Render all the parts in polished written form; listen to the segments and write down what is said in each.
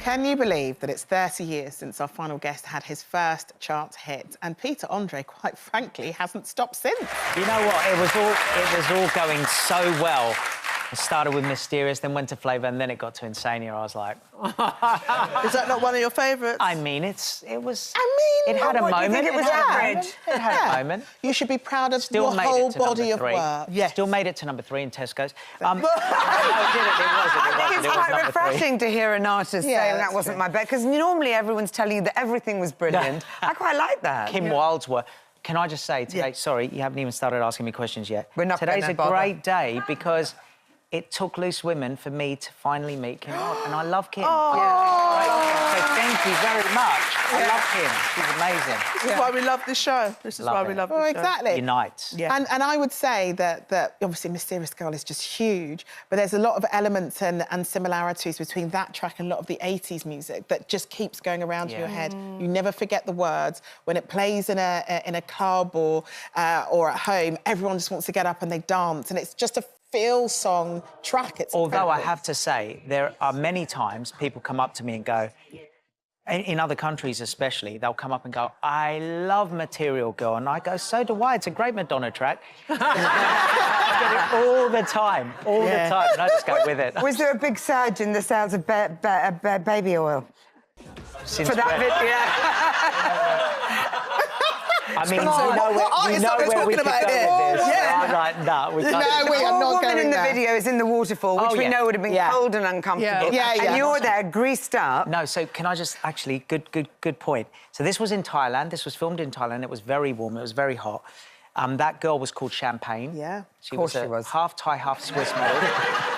Can you believe that it's 30 years since our final guest had his first chart hit? And Peter Andre, quite frankly, hasn't stopped since. You know what? It was all going so well. It started with Mysterious, then went to Flavour, and then it got to Insania. I was like... Is that not one of your favourites? I mean, it had a what, moment. You think it was average? It had a moment. You should be proud of your whole body of work. Yes. Still made it to number 3 in Tesco's. No, it didn't. I think it's quite refreshing to hear an artist saying that wasn't my bet, because normally everyone's telling you that everything was brilliant. I quite like that. Kim Wilde's work. Can I just say today, sorry, you haven't even started asking me questions yet. Today's a great day because it took Loose Women for me to finally meet Kim Wilde, and I love Kim. So thank you very much. I love Kim. She's amazing. This is why we love this show. This is why we love this show. Exactly. Unites. Yeah. And I would say that obviously Mysterious Girl is just huge, but there's a lot of elements and similarities between that track and a lot of the 80s music that just keeps going around in your head. You never forget the words. When it plays in a club or at home, everyone just wants to get up and they dance, and it's just a feel song track. It's Although incredible. I have to say, there are many times people come up to me and go, in other countries especially, they'll come up and go, I love Material Girl. And I go, so do I. It's a great Madonna track. I get it all the time, all the time. And I just go with it. Was there a big surge in the sales of baby oil? Since For that I mean, what we know where we could go with this. I'm like, no, we can't. No, we are not woman going in the there. video is in the waterfall, which we know would have been cold and uncomfortable. And you're there, greased up. No, so can I just actually, good point. So this was in Thailand. This was filmed in Thailand. It was very warm. It was very hot. That girl was called Champagne. Yeah, she was half Thai, half Swiss model.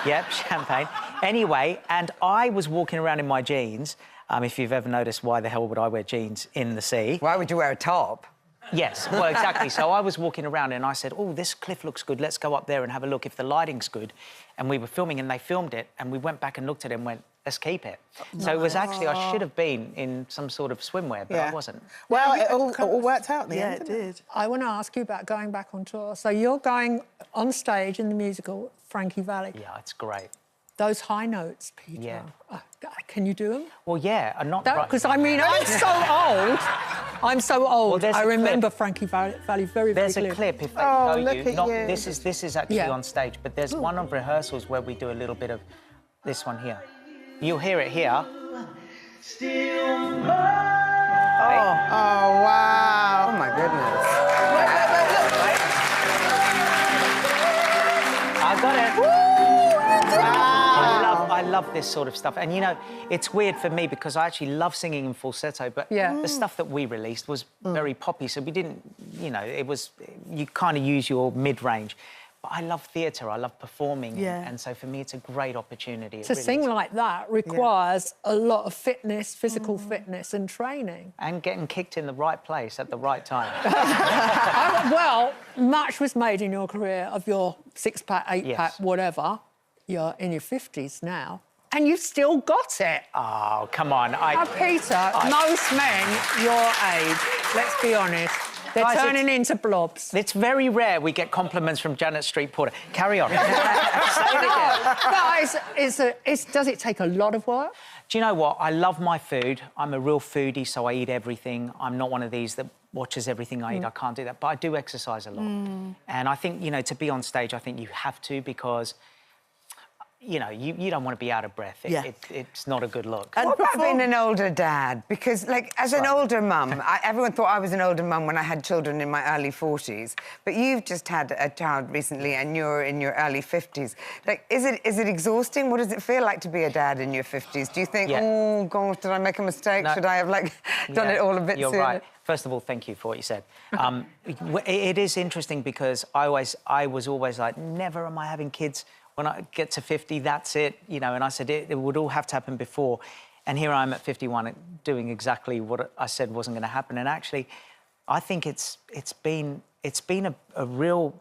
Yep, Champagne. Anyway, and I was walking around in my jeans. If you've ever noticed, why the hell would I wear jeans in the sea? Why would you wear a top? Yes, well, exactly. So I was walking around and I said, oh, this cliff looks good. Let's go up there and have a look if the lighting's good. And we were filming and they filmed it and we went back and looked at it and went, let's keep it. So it was actually, I should have been in some sort of swimwear, but I wasn't. Well, it all worked out in the end, it did. I want to ask you about going back on tour. So you're going on stage in the musical Frankie Valli. Yeah, it's great. Those high notes, Peter. Yeah. Can you do them? Well, yeah, I'm not... Because, I mean, I'm so old. I'm so old. Well, I remember Frankie Valli very, very There's clearly. a clip, if they show look you. at Not, you. This is actually on stage, but there's one of rehearsals where we do a little bit of this one here. You'll hear it here. Oh, wow. Oh, my goodness. I got it. I love this sort of stuff. And, you know, it's weird for me because I actually love singing in falsetto, but the stuff that we released was very poppy, so we didn't, you know, it was... You kind of use your mid-range. But I love theatre, I love performing, and so for me it's a great opportunity. To sing like that requires a lot of fitness, physical fitness and training. And getting kicked in the right place at the right time. Well, much was made in your career of your six-pack, eight-pack, whatever. You're in your 50s now, and you've still got it. Oh, come on. Peter, most men your age, let's be honest, they're turning into blobs. It's very rare we get compliments from Janet Street Porter. Carry on. Say it again. Guys, does it take a lot of work? Do you know what? I love my food. I'm a real foodie, so I eat everything. I'm not one of these that watches everything I eat. I can't do that. But I do exercise a lot. And I think, you know, to be on stage, I think you have to because... You know, you don't want to be out of breath. It's not a good look. And what about being an older dad? Because, like, as an older mum, everyone thought I was an older mum when I had children in my early 40s. But you've just had a child recently and you're in your early 50s. Like, is it exhausting? What does it feel like to be a dad in your 50s? Do you think, oh, gosh, did I make a mistake? No. Should I have, like, done it all a bit sooner? You're right. First of all, thank you for what you said. It is interesting because I was always like, never am I having kids. When I get to 50, that's it, you know, and I said it would all have to happen before. And here I am at 51 doing exactly what I said wasn't going to happen. And actually, I think it's been a real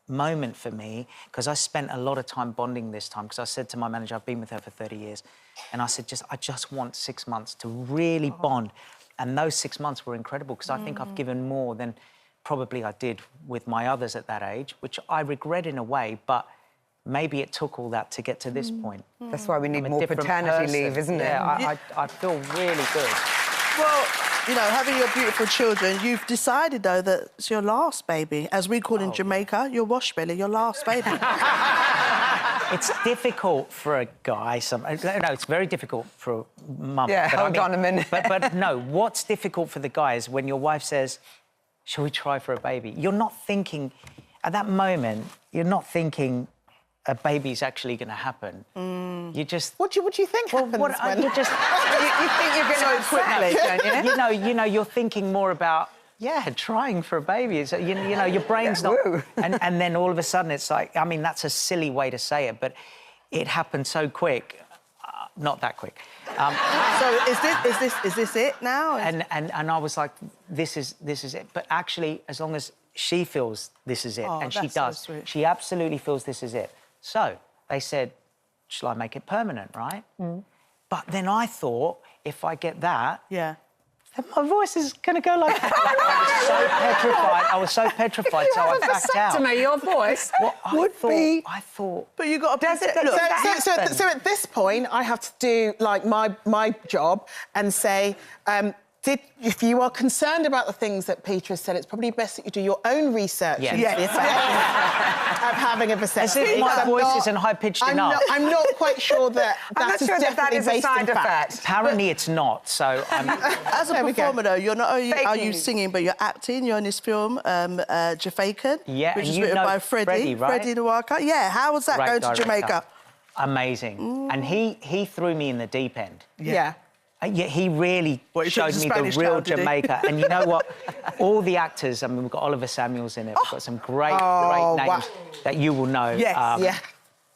moment for me because I spent a lot of time bonding this time because I said to my manager, I've been with her for 30 years, and I said, I just want 6 months to really bond. And those 6 months were incredible because I think I've given more than probably I did with my others at that age, which I regret in a way, but maybe it took all that to get to this point. That's why we need I'm a more different paternity person. leave, isn't it? Yeah, I feel really good. Well, you know, having your beautiful children, you've decided, though, that it's your last baby. As we call in Jamaica, your wash belly, your last baby. It's difficult for a guy. No, it's very difficult for a mum. Yeah, but hold on a minute. But no, what's difficult for the guy is when your wife says, shall we try for a baby? You're not thinking, at that moment, you're not thinking a baby's actually going to happen. You just... What do you think happens when... You just... you think you're going to quickly, don't you? You know, you're thinking more about, trying for a baby. So, you know, your brain's not... And then all of a sudden it's like, I mean, that's a silly way to say it, but it happened so quick. Not that quick. So is this it now? And I was like, this is it. But actually, as long as she feels this is it, and she does, so sweet. she absolutely feels this is it. So they said, shall I make it permanent, right? But then I thought, if I get that, Yeah. then my voice is going to go like... I was so petrified, so I backed out. To me, your voice I thought... But you got to... So at this point, I have to do, like, my job and say... if you are concerned about the things that Peter has said, it's probably best that you do your own research into the effects of having a vasectomy. As if my voice isn't high-pitched enough. I'm not quite sure that I'm not that is sure that definitely is a based side in fact. effect. Apparently it's not, so... As a performer, though, you're not only Fake are you news. singing, but you're acting. You're in this film, Jafaican, Yeah, which and is you written know by Freddie right? Nwaka. Yeah, how was that Great going to director. Jamaica? Amazing. And he threw me in the deep end. Yeah. Yeah, he really What, he took showed the me the Spanish real town, did he? Jamaica. And you know what? All the actors, I mean, we've got Oliver Samuels in it. We've got some great names that you will know. Yes.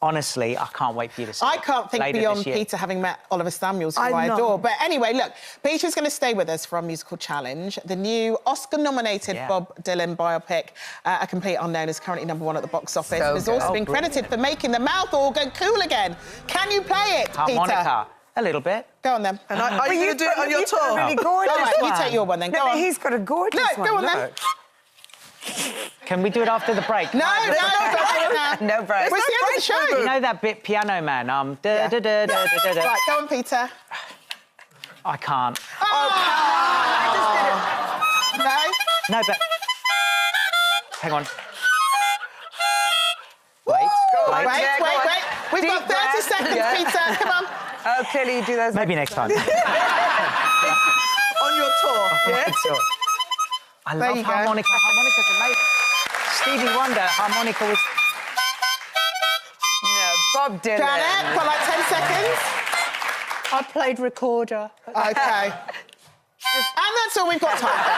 Honestly, I can't wait for you to see I it can't think later beyond this year. Peter having met Oliver Samuels, who I I know. adore. But anyway, look, Peter's going to stay with us for our musical challenge. The new Oscar-nominated Bob Dylan biopic, A Complete Unknown, is currently #1 at the box office. So Has good. also been credited for making the mouth organ cool again. Can you play it, Harmonica. A little bit. Peter? Go on, then. And are you going to do it on your You've got a tour? really gorgeous All right, one. you take your one, then. No, Go but on. he's got a gorgeous No, one. go on, then. Can we do it after the break? No, don't now. No break. Where's the end of the show? You know that bit, Piano Man? Right, go on, Peter. I can't. No? No, but... Hang on. Wait. Wait. We've Deep got 30 breath. seconds, Yeah. Peter. Come on. Oh, clearly you do those. Maybe next time. On your tour, yeah? Sure. I There love you go. harmonica. Harmonica's amazing. Stevie Wonder, harmonica was... No, Bob Dylan. Janet, for like 10 seconds. I played recorder. OK. And that's all we've got time for.